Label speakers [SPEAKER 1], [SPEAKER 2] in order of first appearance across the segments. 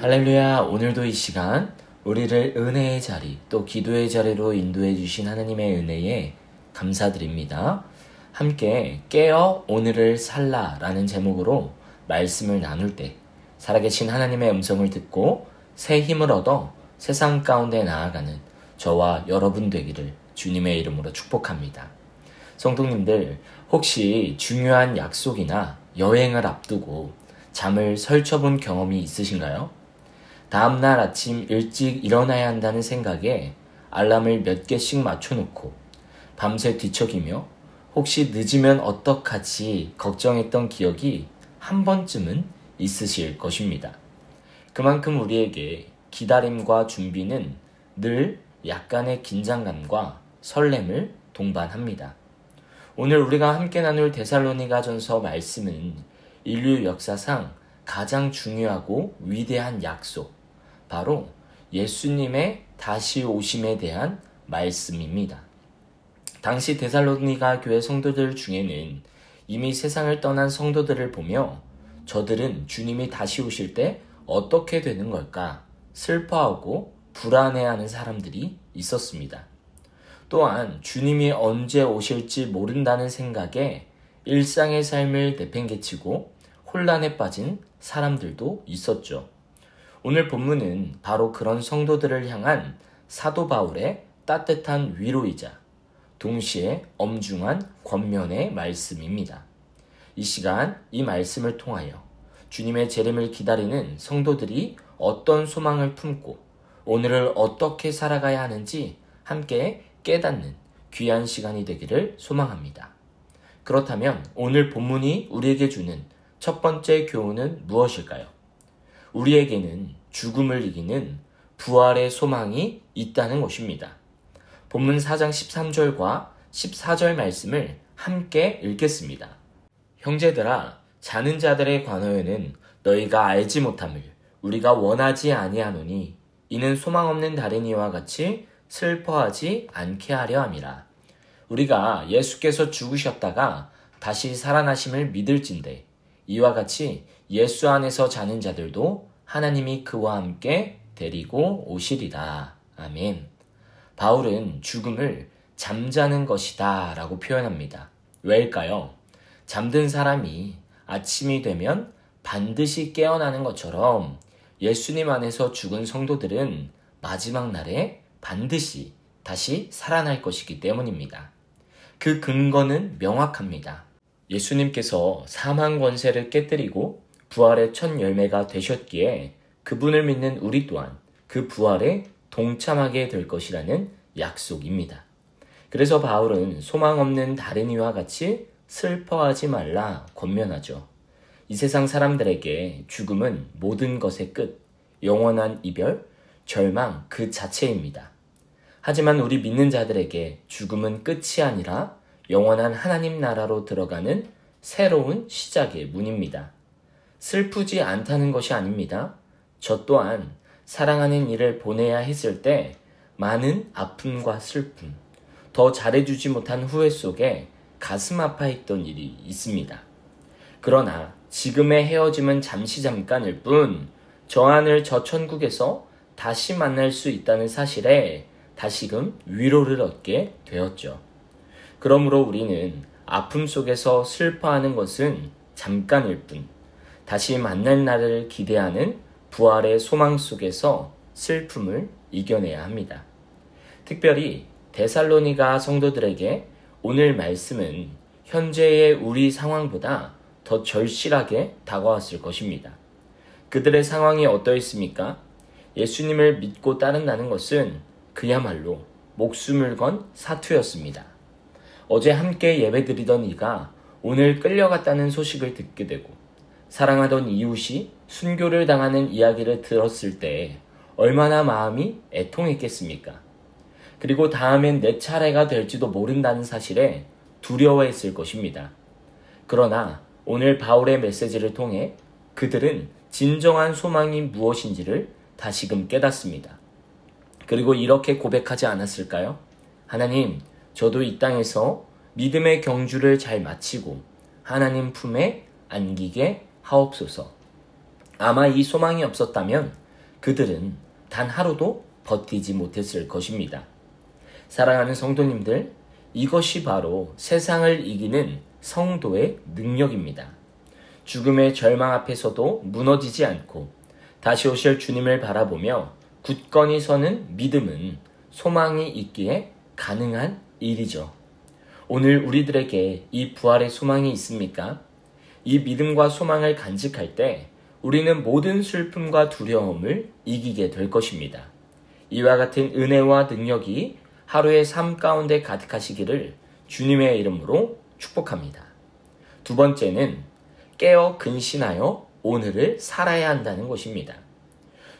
[SPEAKER 1] 할렐루야. 오늘도 이 시간 우리를 은혜의 자리 또 기도의 자리로 인도해 주신 하나님의 은혜에 감사드립니다. 함께 깨어 오늘을 살라 라는 제목으로 말씀을 나눌 때 살아계신 하나님의 음성을 듣고 새 힘을 얻어 세상 가운데 나아가는 저와 여러분 되기를 주님의 이름으로 축복합니다. 성도님들, 혹시 중요한 약속이나 여행을 앞두고 잠을 설쳐본 경험이 있으신가요? 다음날 아침 일찍 일어나야 한다는 생각에 알람을 몇 개씩 맞춰놓고 밤새 뒤척이며 혹시 늦으면 어떡하지 걱정했던 기억이 한 번쯤은 있으실 것입니다. 그만큼 우리에게 기다림과 준비는 늘 약간의 긴장감과 설렘을 동반합니다. 오늘 우리가 함께 나눌 데살로니가전서 말씀은 인류 역사상 가장 중요하고 위대한 약속, 바로 예수님의 다시 오심에 대한 말씀입니다. 당시 데살로니가 교회 성도들 중에는 이미 세상을 떠난 성도들을 보며 저들은 주님이 다시 오실 때 어떻게 되는 걸까 슬퍼하고 불안해하는 사람들이 있었습니다. 또한 주님이 언제 오실지 모른다는 생각에 일상의 삶을 내팽개치고 혼란에 빠진 사람들도 있었죠. 오늘 본문은 바로 그런 성도들을 향한 사도 바울의 따뜻한 위로이자 동시에 엄중한 권면의 말씀입니다. 이 시간 이 말씀을 통하여 주님의 재림을 기다리는 성도들이 어떤 소망을 품고 오늘을 어떻게 살아가야 하는지 함께 깨닫는 귀한 시간이 되기를 소망합니다. 그렇다면 오늘 본문이 우리에게 주는 첫 번째 교훈은 무엇일까요? 우리에게는 죽음을 이기는 부활의 소망이 있다는 것입니다. 본문 4장 13절과 14절 말씀을 함께 읽겠습니다. 형제들아, 자는 자들의 관하여는 너희가 알지 못함을 우리가 원하지 아니하노니 이는 소망 없는 다른 이와 같이 슬퍼하지 않게 하려 함이라. 우리가 예수께서 죽으셨다가 다시 살아나심을 믿을진대 이와 같이 예수 안에서 자는 자들도 하나님이 그와 함께 데리고 오시리라. 아멘. 바울은 죽음을 잠자는 것이다 라고 표현합니다. 왜일까요? 잠든 사람이 아침이 되면 반드시 깨어나는 것처럼 예수님 안에서 죽은 성도들은 마지막 날에 반드시 다시 살아날 것이기 때문입니다. 그 근거는 명확합니다. 예수님께서 사망 권세를 깨뜨리고 부활의 첫 열매가 되셨기에 그분을 믿는 우리 또한 그 부활에 동참하게 될 것이라는 약속입니다. 그래서 바울은 소망 없는 다른 이와 같이 슬퍼하지 말라 권면하죠. 이 세상 사람들에게 죽음은 모든 것의 끝, 영원한 이별, 절망 그 자체입니다. 하지만 우리 믿는 자들에게 죽음은 끝이 아니라 영원한 하나님 나라로 들어가는 새로운 시작의 문입니다. 슬프지 않다는 것이 아닙니다. 저 또한 사랑하는 이를 보내야 했을 때 많은 아픔과 슬픔, 더 잘해주지 못한 후회 속에 가슴 아파했던 일이 있습니다. 그러나 지금의 헤어짐은 잠깐일 뿐 저 하늘 저 천국에서 다시 만날 수 있다는 사실에 다시금 위로를 얻게 되었죠. 그러므로 우리는 아픔 속에서 슬퍼하는 것은 잠깐일 뿐 다시 만날 날을 기대하는 부활의 소망 속에서 슬픔을 이겨내야 합니다. 특별히 데살로니가 성도들에게 오늘 말씀은 현재의 우리 상황보다 더 절실하게 다가왔을 것입니다. 그들의 상황이 어떠했습니까? 예수님을 믿고 따른다는 것은 그야말로 목숨을 건 사투였습니다. 어제 함께 예배드리던 이가 오늘 끌려갔다는 소식을 듣게 되고 사랑하던 이웃이 순교를 당하는 이야기를 들었을 때 얼마나 마음이 애통했겠습니까? 그리고 다음엔 내 차례가 될지도 모른다는 사실에 두려워했을 것입니다. 그러나 오늘 바울의 메시지를 통해 그들은 진정한 소망이 무엇인지를 다시금 깨닫습니다. 그리고 이렇게 고백하지 않았을까요? 하나님, 저도 이 땅에서 믿음의 경주를 잘 마치고 하나님 품에 안기게 하옵소서. 아마 이 소망이 없었다면 그들은 단 하루도 버티지 못했을 것입니다. 사랑하는 성도님들, 이것이 바로 세상을 이기는 성도의 능력입니다. 죽음의 절망 앞에서도 무너지지 않고 다시 오실 주님을 바라보며 굳건히 서는 믿음은 소망이 있기에 가능한 일이죠. 오늘 우리들에게 이 부활의 소망이 있습니까? 이 믿음과 소망을 간직할 때 우리는 모든 슬픔과 두려움을 이기게 될 것입니다. 이와 같은 은혜와 능력이 하루의 삶 가운데 가득하시기를 주님의 이름으로 축복합니다. 두 번째는 깨어 근신하여 오늘을 살아야 한다는 것입니다.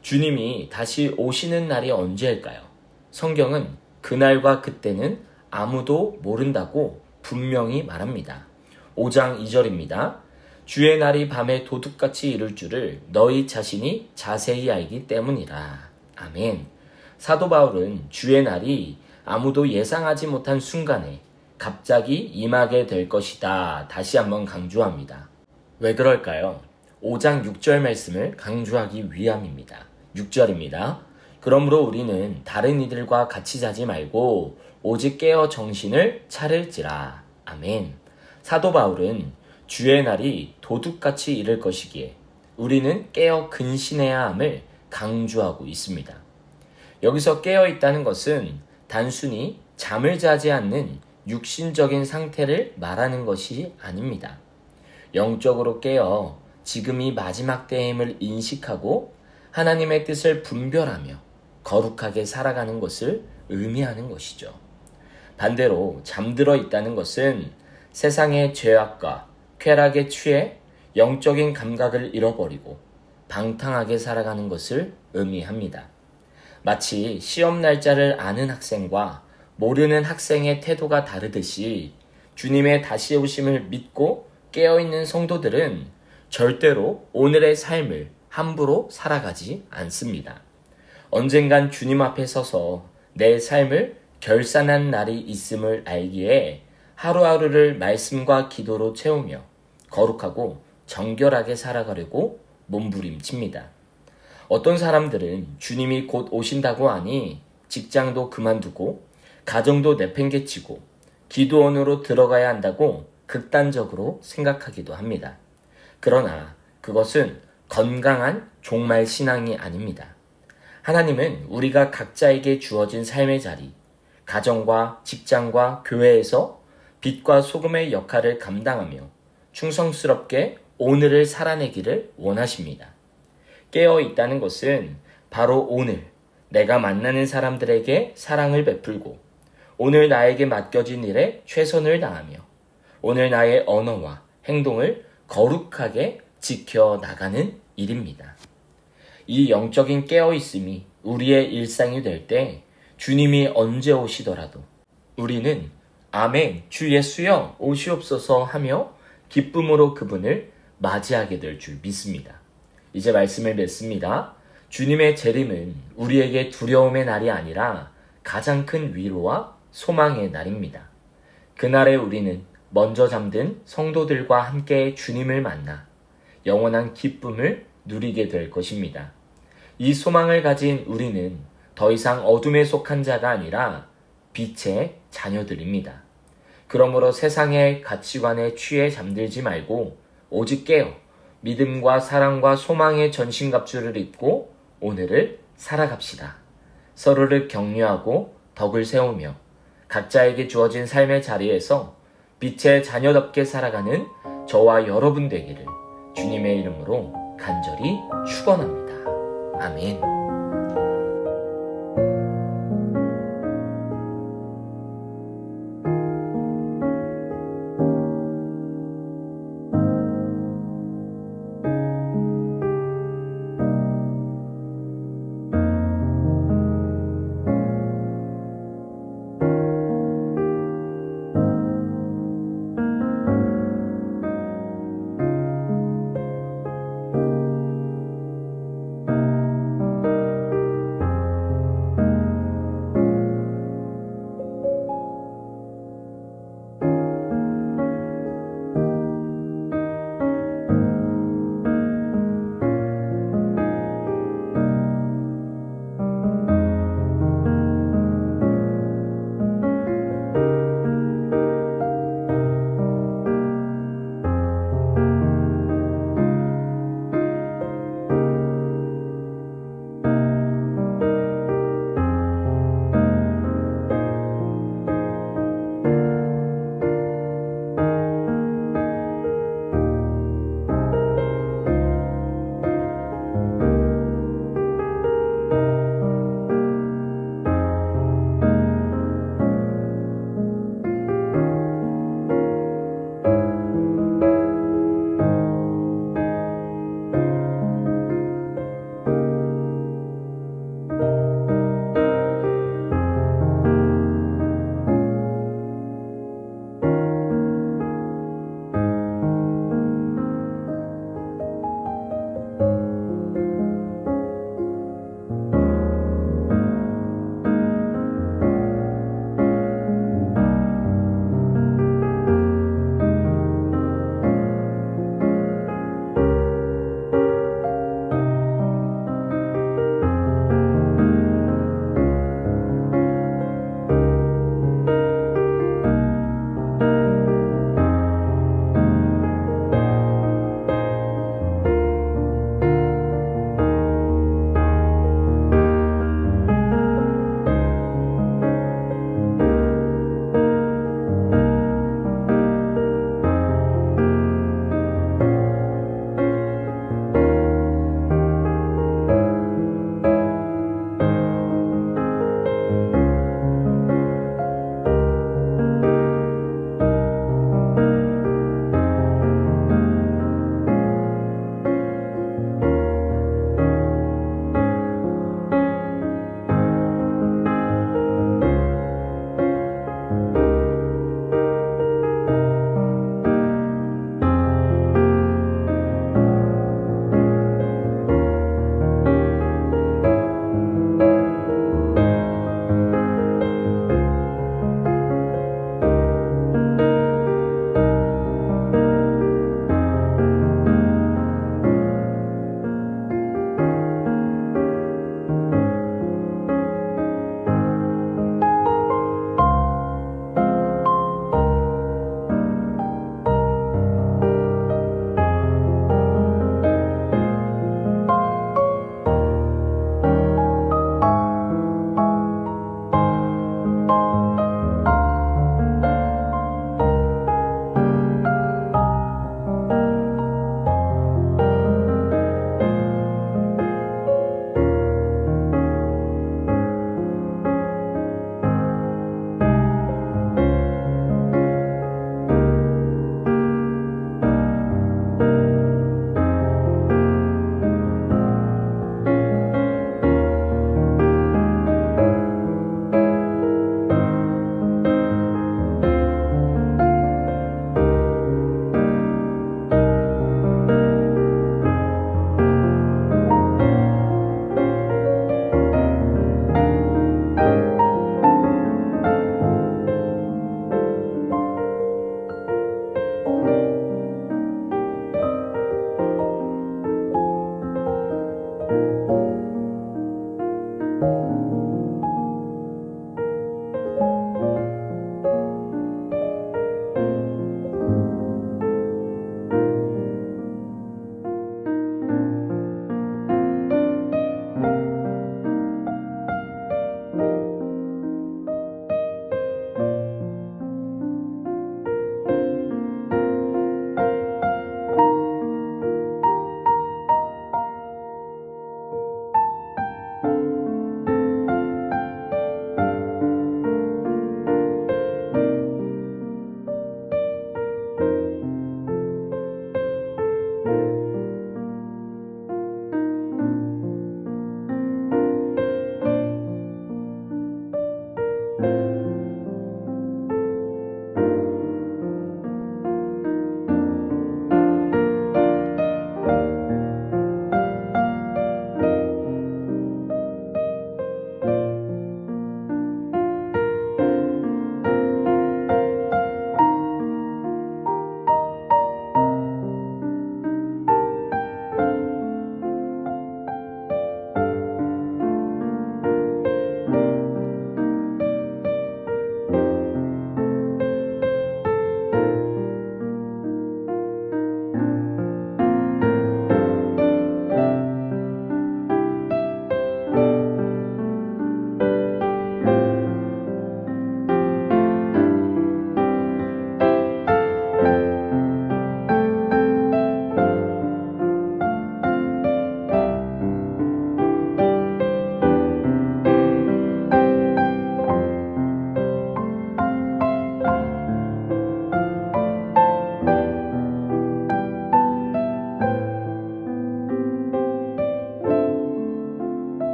[SPEAKER 1] 주님이 다시 오시는 날이 언제일까요? 성경은 그날과 그때는 아무도 모른다고 분명히 말합니다. 5장 2절입니다. 주의 날이 밤에 도둑같이 이를 줄을 너희 자신이 자세히 알기 때문이라. 아멘. 사도 바울은 주의 날이 아무도 예상하지 못한 순간에 갑자기 임하게 될 것이다. 다시 한번 강조합니다. 왜 그럴까요? 5장 6절 말씀을 강조하기 위함입니다. 6절입니다. 그러므로 우리는 다른 이들과 같이 자지 말고 오직 깨어 정신을 차릴지라. 아멘. 사도 바울은 주의 날이 도둑같이 이를 것이기에 우리는 깨어 근신해야 함을 강조하고 있습니다. 여기서 깨어 있다는 것은 단순히 잠을 자지 않는 육신적인 상태를 말하는 것이 아닙니다. 영적으로 깨어 지금이 마지막 때임을 인식하고 하나님의 뜻을 분별하며 거룩하게 살아가는 것을 의미하는 것이죠. 반대로 잠들어 있다는 것은 세상의 죄악과 쾌락에 취해 영적인 감각을 잃어버리고 방탕하게 살아가는 것을 의미합니다. 마치 시험 날짜를 아는 학생과 모르는 학생의 태도가 다르듯이 주님의 다시 오심을 믿고 깨어있는 성도들은 절대로 오늘의 삶을 함부로 살아가지 않습니다. 언젠간 주님 앞에 서서 내 삶을 결산한 날이 있음을 알기에 하루하루를 말씀과 기도로 채우며 거룩하고 정결하게 살아가려고 몸부림칩니다. 어떤 사람들은 주님이 곧 오신다고 하니 직장도 그만두고 가정도 내팽개치고 기도원으로 들어가야 한다고 극단적으로 생각하기도 합니다. 그러나 그것은 건강한 종말 신앙이 아닙니다. 하나님은 우리가 각자에게 주어진 삶의 자리, 가정과 직장과 교회에서 빛과 소금의 역할을 감당하며 충성스럽게 오늘을 살아내기를 원하십니다. 깨어 있다는 것은 바로 오늘 내가 만나는 사람들에게 사랑을 베풀고 오늘 나에게 맡겨진 일에 최선을 다하며 오늘 나의 언어와 행동을 거룩하게 지켜나가는 일입니다. 이 영적인 깨어있음이 우리의 일상이 될 때 주님이 언제 오시더라도 우리는 아멘 주 예수여 오시옵소서 하며 기쁨으로 그분을 맞이하게 될 줄 믿습니다. 이제 말씀을 맺습니다. 주님의 재림은 우리에게 두려움의 날이 아니라 가장 큰 위로와 소망의 날입니다. 그날에 우리는 먼저 잠든 성도들과 함께 주님을 만나 영원한 기쁨을 누리게 될 것입니다. 이 소망을 가진 우리는 더 이상 어둠에 속한 자가 아니라 빛의 자녀들입니다. 그러므로 세상의 가치관에 취해 잠들지 말고 오직 깨어 믿음과 사랑과 소망의 전신갑주를 입고 오늘을 살아갑시다. 서로를 격려하고 덕을 세우며 각자에게 주어진 삶의 자리에서 빛의 자녀답게 살아가는 저와 여러분 되기를 주님의 이름으로 간절히 축원합니다. 아멘.